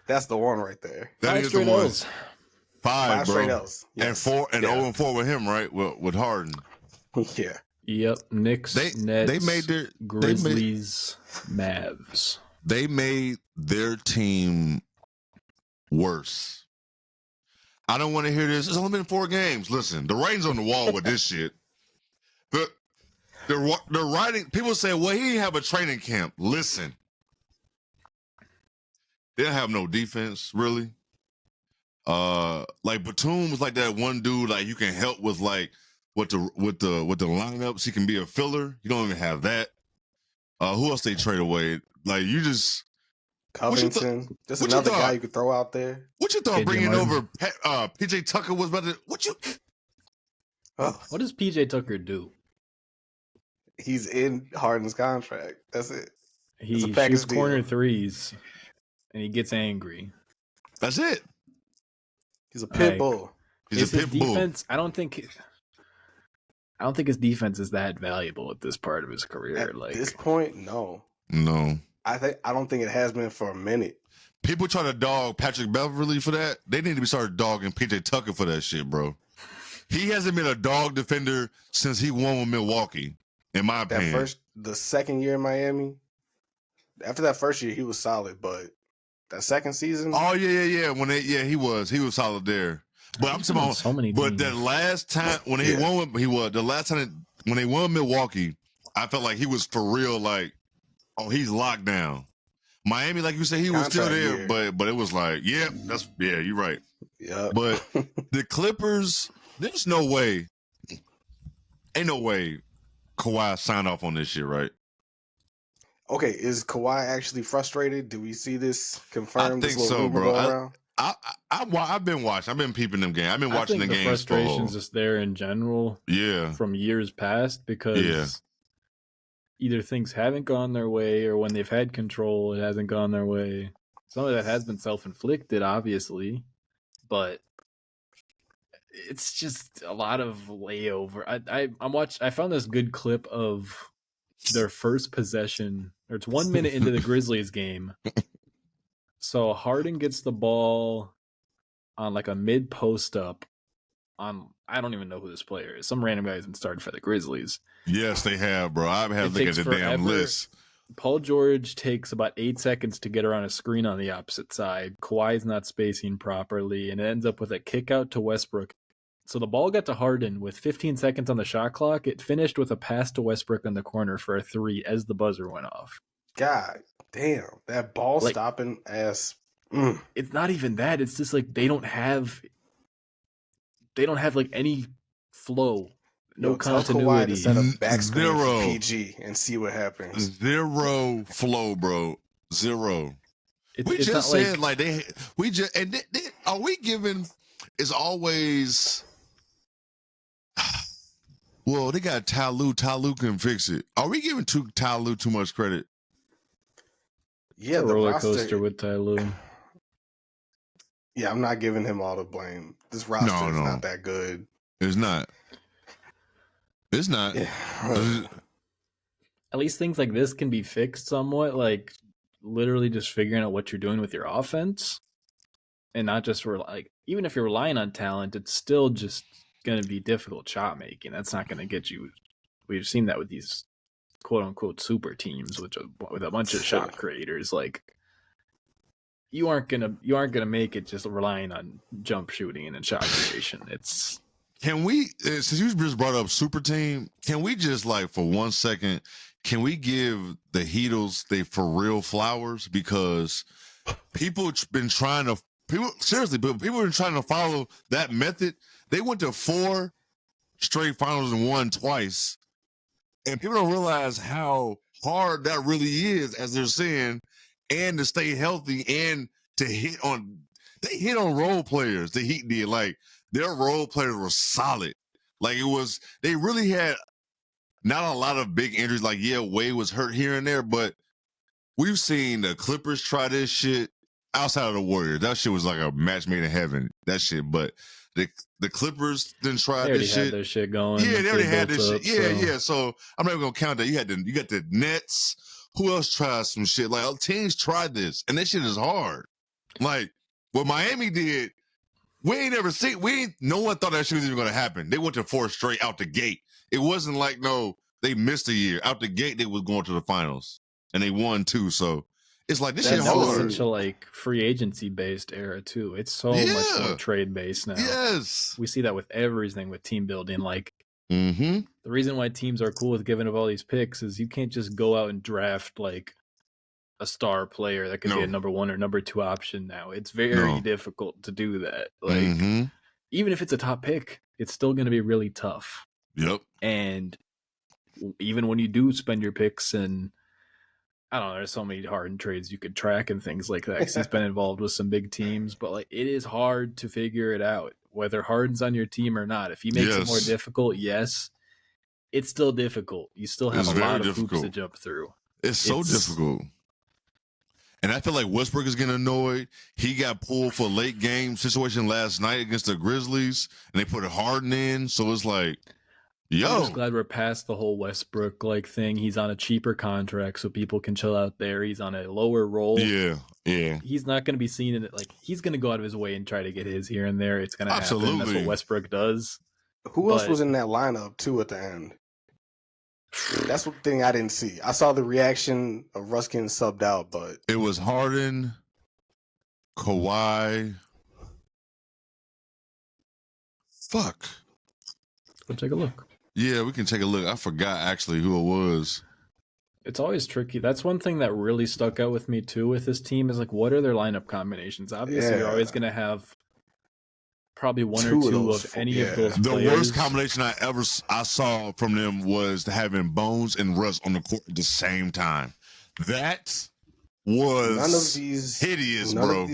That's the one right there. That 5 is the straight one. L's. 5, bro. straight L's. Yes. And 0-4 with him, right? With Harden. Yeah. Yep. Knicks, Nets, they made their Grizzlies, Mavs. They made their team worse. I don't want to hear this. It's only been 4 games. Listen, the writing's on the wall with this shit. The writing. People say, "Well, he didn't have a training camp." Listen, they didn't have no defense really. Like Batum was like that one dude. Like you can help with like with the lineups. He can be a filler. You don't even have that. Who else they trade away? Like you just Covington, just another guy you could throw out there. What you thought bringing over PJ Tucker was about to? What does PJ Tucker do? He's in Harden's contract. That's it. He shoots corner threes, and he gets angry. That's it. He's a pit bull. He's a pit bull. Defense, I don't think his defense is that valuable at this part of his career. At this point, no. I don't think it has been for a minute. People try to dog Patrick Beverly for that. They need to be started dogging PJ Tucker for that shit, bro. He hasn't been a dog defender since he won with Milwaukee, in my opinion. The second year in Miami, after that first year, he was solid, but that second season. Oh yeah. He was solid there. But I'm talking about so many teams. But that last time when he won, the last time when they won Milwaukee, I felt like he was for real. Like, oh, he's locked down. Miami, like you said, he was still there, but it was like, you're right. Yeah. But the Clippers, there's no way, ain't no way Kawhi signed off on this shit, right? Okay, is Kawhi actually frustrated? Do we see this confirmed? I think so, bro. I've been watching. I've been peeping them games. I've been watching the games. Frustration's just there in general. Yeah. From years past because either things haven't gone their way or when they've had control, it hasn't gone their way. Some of that has been self-inflicted, obviously, but it's just a lot of layover. I found this good clip of their first possession, or it's 1 minute into the Grizzlies game. So Harden gets the ball on like a mid post up on, I don't even know who this player is. Some random guy hasn't started for the Grizzlies. Yes, they have, bro. I've had to look at the damn list. Paul George takes about 8 seconds to get around a screen on the opposite side. Kawhi's not spacing properly, and it ends up with a kick out to Westbrook. So the ball got to Harden with 15 seconds on the shot clock. It finished with a pass to Westbrook in the corner for a 3 as the buzzer went off. God damn, that ball stopping ass. It's not even that. It's just like they don't have like any flow, no continuity. Tell Kawhi to set up back screen for PG and see what happens. Zero flow, bro. Zero. We just said like are we giving? It's always. Well, they got Ty Lue. Ty Lue can fix it. Are we giving Ty Lue too much credit? Yeah, the roller coaster with Ty Lue. Yeah, I'm not giving him all the blame. This roster is not that good. It's not. It's not. Yeah. At least things like this can be fixed somewhat, like literally just figuring out what you're doing with your offense, and not just even if you're relying on talent, it's still just going to be difficult shot making. That's not going to get you. We've seen that with these quote unquote super teams, with a bunch of shot creators. Like you aren't gonna make it just relying on jump shooting and shot creation. Can we, since you just brought up super team, can we just like for 1 second, can we give the Heatles they for real flowers? Because people been trying to follow that method. They went to 4 straight finals and won twice. And people don't realize how hard that really is, as they're saying, and to stay healthy and to hit on. They hit on role players. The Heat did. Like, their role players were solid. Like, they really had not a lot of big injuries. Like, yeah, Wade was hurt here and there, but we've seen the Clippers try this shit outside of the Warriors. That shit was like a match made in heaven. That shit, but the Clippers didn't try this shit. They already had their shit going. Yeah, they already had this shit. Yeah. So I'm not even gonna count that. You got the Nets. Who else tried some shit? Like teams tried this, and that shit is hard. Like what Miami did, no one thought that shit was even going to happen. They went to 4 straight out the gate. It wasn't like, no, they missed a year. Out the gate, they was going to the finals. And they won 2. So it's like, this shit That was hard. such a like free agency based era too. It's so much more trade based now. Yes. We see that with everything with team building. Like the reason why teams are cool with giving up all these picks is you can't just go out and draft like a star player that could be a number 1 or number 2 option now. It's very difficult to do that. Like even if it's a top pick, it's still going to be really tough. Yep. And even when you do spend your picks, and I don't know, there's so many Harden trades you could track and things like that because he's been involved with some big teams, but like it is hard to figure it out whether Harden's on your team or not. If he makes it more difficult, yes, it's still difficult. You still have a lot of hoops to jump through. It's so difficult. And I feel like Westbrook is getting annoyed. He got pulled for a late game situation last night against the Grizzlies, and they put Harden in. So it's like, yo. I'm just glad we're past the whole Westbrook like thing. He's on a cheaper contract, so people can chill out there. He's on a lower role. Yeah. He's not going to be seen in it. Like he's going to go out of his way and try to get his here and there. It's going to happen. That's what Westbrook does. Who else was in that lineup too at the end? That's one thing I didn't see. I saw the reaction of Russ getting subbed out, but it was Harden, Kawhi. Fuck. Let's take a look. Yeah, we can take a look. I forgot actually who it was. It's always tricky. That's one thing that really stuck out with me too with this team is like, what are their lineup combinations? Obviously, you're always going to have probably one or two of any of those players. The worst combination I saw from them was having Bones and Russ on the court at the same time. That was none of these hideous, bro.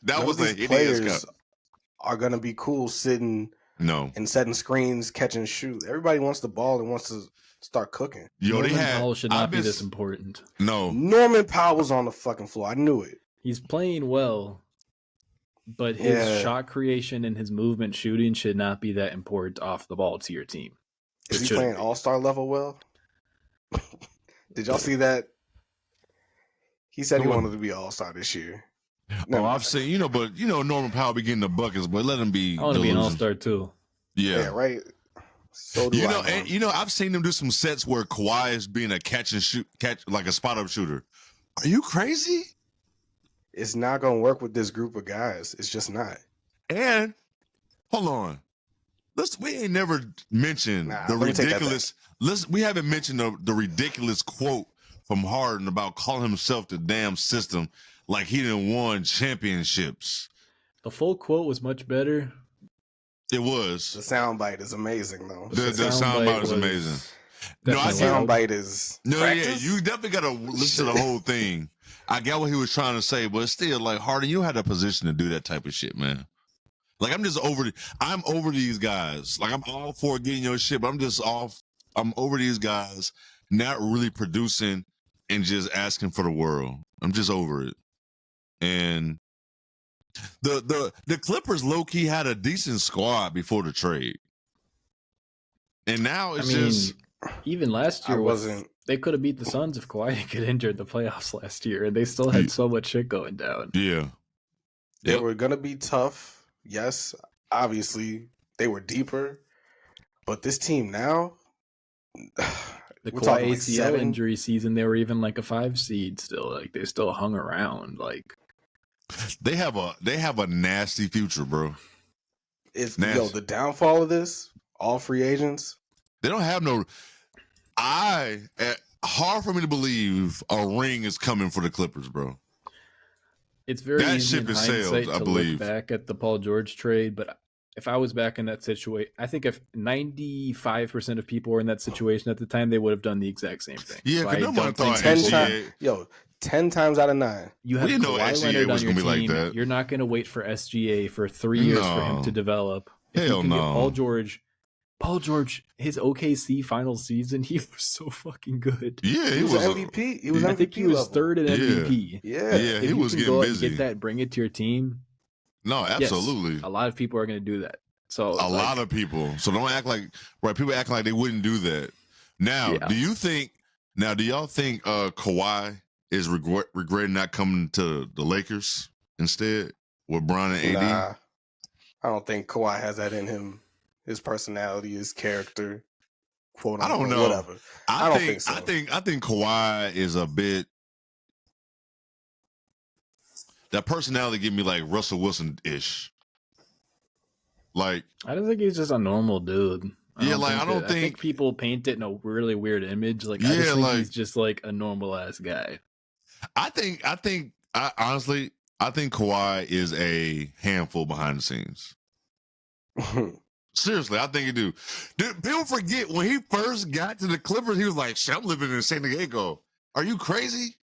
That was a hideous players are gonna be cool sitting and setting screens, catch and shoot. Everybody wants the ball and wants to start cooking. Norman Powell should not be this important. No. Norman Powell was on the fucking floor. I knew it. He's playing well. But his shot creation and his movement shooting should not be that important off the ball to your team. Is he playing all-star level well? Did y'all see that? He said he wanted to be all-star this year. I've seen, Norman Powell be getting the buckets, but let him be. I want to be an all-star too. Yeah, right. So do I. I've seen them do some sets where Kawhi is being a catch like a spot-up shooter. Are you crazy? It's not going to work with this group of guys. It's just not. And hold on, we ain't never mentioned the ridiculous. We haven't mentioned the ridiculous quote from Harden about calling himself the damn system, like he didn't won championships. The full quote was much better. It was. The soundbite is amazing, though. The soundbite was amazing. No, I soundbite is. No, practice? Yeah, you definitely got to listen to the whole thing. I get what he was trying to say, but still, like, Harden, you had a position to do that type of shit, man. Like, I'm over these guys. Like, I'm all for getting your shit, but I'm over these guys not really producing and just asking for the world. I'm just over it. And the Clippers low-key had a decent squad before the trade. And now it's even last year they could have beat the Suns if Kawhi didn't get injured in the playoffs last year, and they still had so much shit going down. Yeah. They were going to be tough. Yes, obviously, they were deeper. But this team now... The Kawhi ACL injury season, they were even like a 5 seed still. Like, they still hung around. Like, they have a nasty future, bro. The downfall of this, all free agents... They don't have no... hard for me to believe a ring is coming for the Clippers, bro. It's very easy in hindsight to look back at the Paul George trade, but if I was back in that situation, I think if 95% of people were in that situation at the time, they would have done the exact same thing. Yeah, so I don't think 10 times out of 9. You have Kawhi Leonard on your team. Like you're not going to wait for SGA for 3 years for him to develop. If you can get Paul George, his OKC final season, he was so fucking good. Yeah, he was MVP. He was MVP. I think he was third in MVP. Yeah, he was getting busy. Get that, bring it to your team. No, absolutely. Yes, a lot of people are going to do that. So a lot of people. So don't act like people act like they wouldn't do that. Now, do y'all think Kawhi is regretting not coming to the Lakers? instead with Bron and AD? Nah, I don't think Kawhi has that in him. His personality, his character, quote I don't unquote, know. whatever. I don't think so. I think Kawhi is a bit. That personality give me like Russell Wilson ish. Like I don't think he's just a normal dude. I think people paint it in a really weird image. Like, I just think he's just like a normal ass guy. I honestly think Kawhi is a handful behind the scenes. Seriously, I think he do. Dude, people forget when he first got to the Clippers, he was like, "Shit, I'm living in San Diego. Are you crazy?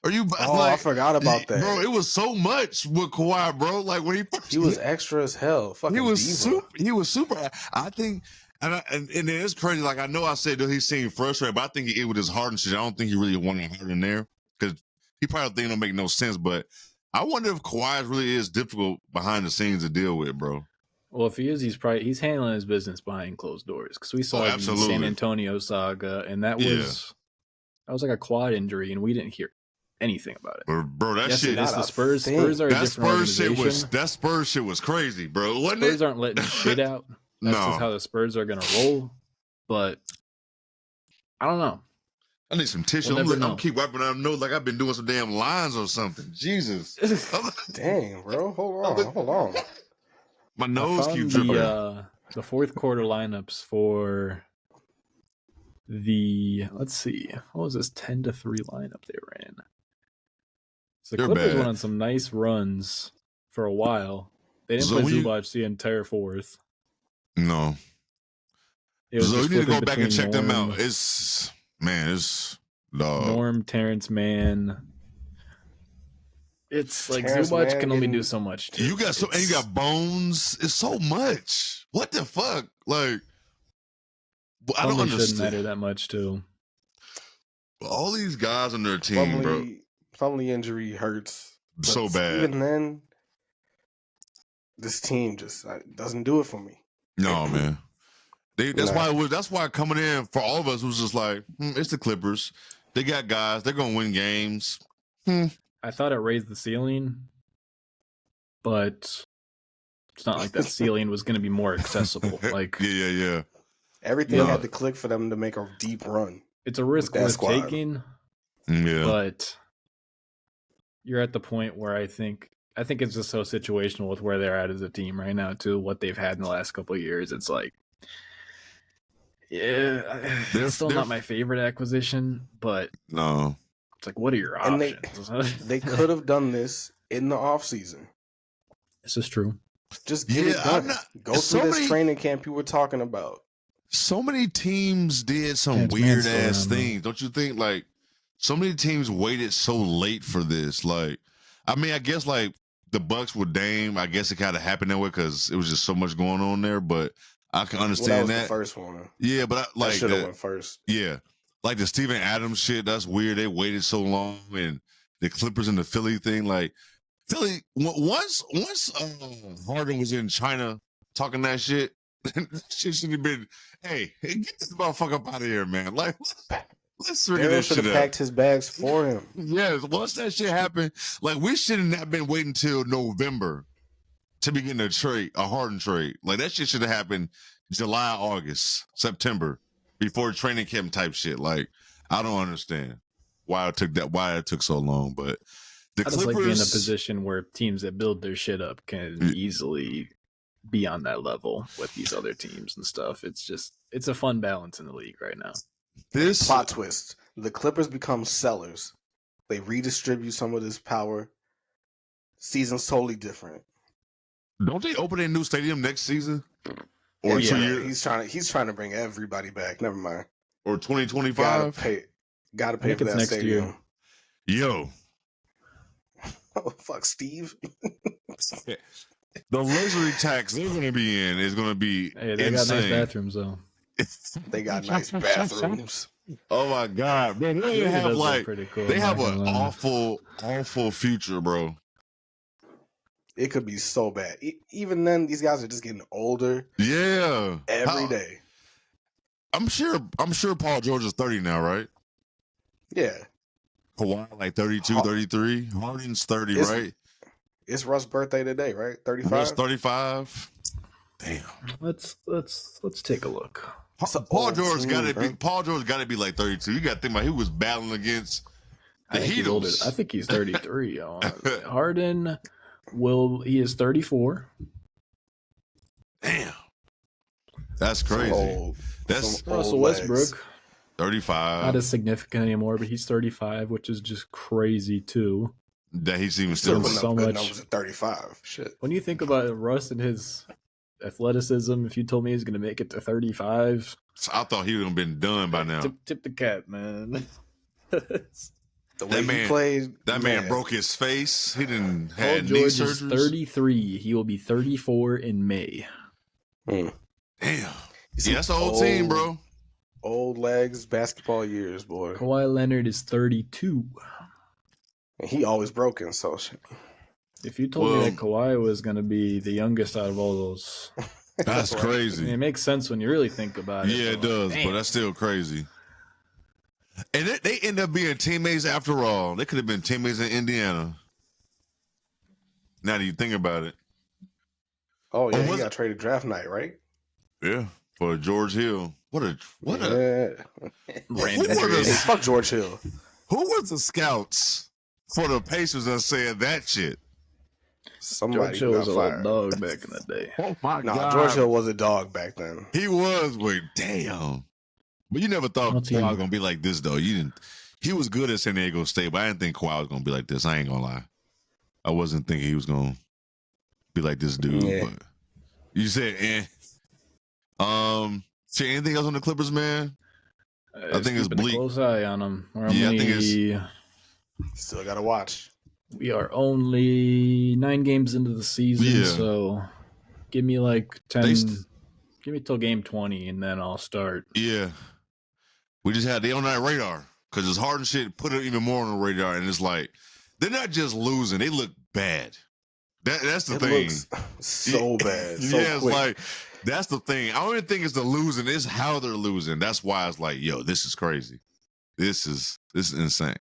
Are you?" Oh, like, I forgot about that, bro. It was so much with Kawhi, bro. Like when he was extra as hell. Fucking he was diva. He was super. I think, and it's crazy. Like I know I said that he seemed frustrated, but I think it with his Harden shit. I don't think he really wanted Harden there because he probably think it don't make no sense. But I wonder if Kawhi really is difficult behind the scenes to deal with, bro. Well, if he is, he's handling his business behind closed doors because we saw the San Antonio saga, and that was like a quad injury, and we didn't hear anything about it. Bro, that shit is the Spurs. Spurs are a different organization. That Spurs shit was crazy, bro. Wasn't Spurs aren't letting shit out. That's just how the Spurs are gonna roll. But I don't know. I need some tissue. I'm keep wiping out nose like I've been doing some damn lines or something. Jesus. Dang, bro. Hold on. My nose keeps dripping. The fourth quarter lineups for let's see, what was this 10-3 lineup they ran? So the Clippers went on some nice runs for a while. They didn't play Zubac the entire fourth. No. So you need to go back and check them out. It's Norm, Terrence Mann. It's like Zubac can only do so much too. You got Bones. It's so much. What the fuck? Like, I don't understand. Shouldn't matter that much too. All these guys on their team, bro. Plumlee injury hurts so bad. Even then, this team just doesn't do it for me. No, man. That's why coming in for all of us was just like, it's the Clippers. They got guys. They're gonna win games. I thought it raised the ceiling, but it's not like that ceiling was going to be more accessible. Like, yeah. Everything had to click for them to make a deep run. It's a risk worth taking, but you're at the point where I think it's just so situational with where they're at as a team right now, too. What they've had in the last couple of years, it's like, it's still not my favorite acquisition, but no. It's like, what are your options? And they could have done this in the offseason. This is true. Just get it done. Go through this training camp you were talking about. So many teams did some weird ass things. Don't you think? Like, so many teams waited so late for this. Like, I mean, I guess like the Bucks with Dame, I guess it kind of happened that way because it was just so much going on there. But I can understand that. The first one. Yeah, but I should have went first. Yeah. Like the Steven Adams shit, that's weird. They waited so long, and the Clippers and the Philly thing. Like Philly, once Harden was in China talking that shit, shit should have been, hey, get this motherfucker up out of here, man. Like, let's figure this shit out. Should have packed his bags for him. Yes, once that shit happened, like we shouldn't have been waiting till November to be getting a Harden trade. Like that shit should have happened July, August, September. Before training camp type shit. Like, I don't understand why it took so long. But the Clippers, like being in a position where teams that build their shit up can easily be on that level with these other teams and stuff. It's a fun balance in the league right now. This plot twist. The Clippers become sellers. They redistribute some of this power. Season's totally different. Don't they open a new stadium next season? Or 2 years. He's trying to bring everybody back. Never mind. Or 2025. Gotta pay for that next stadium. Year. Yo. Oh, fuck Steve. The luxury tax they're gonna be in is gonna be they insane. Got nice bathrooms though. They got nice bathrooms. Oh my god, man! They have cool, they have an awful future, bro. It could be so bad. Even then, these guys are just getting older. Yeah, every day. I'm sure Paul George is 30 now, right? Yeah. Kawhi like 32, 33. Harden's 30, right? It's Russ' birthday today, right? 35. Russ 35. Damn. Let's take a look. Paul George got to be like 32. You got to think about he was battling against the Heatles. I think he's 33. Harden he is 34. Damn. That's crazy. That's Russell Westbrook. 35. Not as significant anymore, but he's 35, which is just crazy too. That he's even still so much numbers at 35. Shit. When you think about Russ and his athleticism, if you told me he was going to make it to 35, I thought he would have been done by now. Tip the cap, man. The way he played, that man broke his face. He didn't Paul have knee George surgery. is 33. He will be 34 in May. Damn. Yeah, that's the whole team, bro. Old legs, basketball years, boy. Kawhi Leonard is 32. And he always broken, so shit. If you told me that Kawhi was going to be the youngest out of all those, that's crazy. I mean, it makes sense when you really think about it. Yeah, it does, but that's still crazy. And they end up being teammates after all. They could have been teammates in Indiana. Now that you think about it. Oh yeah, he got traded draft night, right? Yeah, for George Hill. What a random fuck George Hill. Who was the scouts for the Pacers that said that shit? Somebody George Hill was a little dog back in the day. Oh my God. George Hill was a dog back then. He was, but damn. But you never thought Kawhi was gonna be like this though. You didn't. He was good at San Diego State, but I didn't think Kawhi was gonna be like this. I ain't gonna lie. I wasn't thinking he was gonna be like this dude. Yeah. But you said, see anything else on the Clippers, man? I think it's bleak. A close eye on them. I think it's still gotta watch. We are only 9 games into the season, so give me like 10. Give me till game 20, and then I'll start. Yeah. We just had they on that radar because it's Harden shit put it even more on the radar, and it's like they're not just losing; they look bad. That's the thing. So bad. So it's quick. like that's the thing. I don't even think it's the losing; it's how they're losing. That's why it's like, yo, this is crazy. This is insane.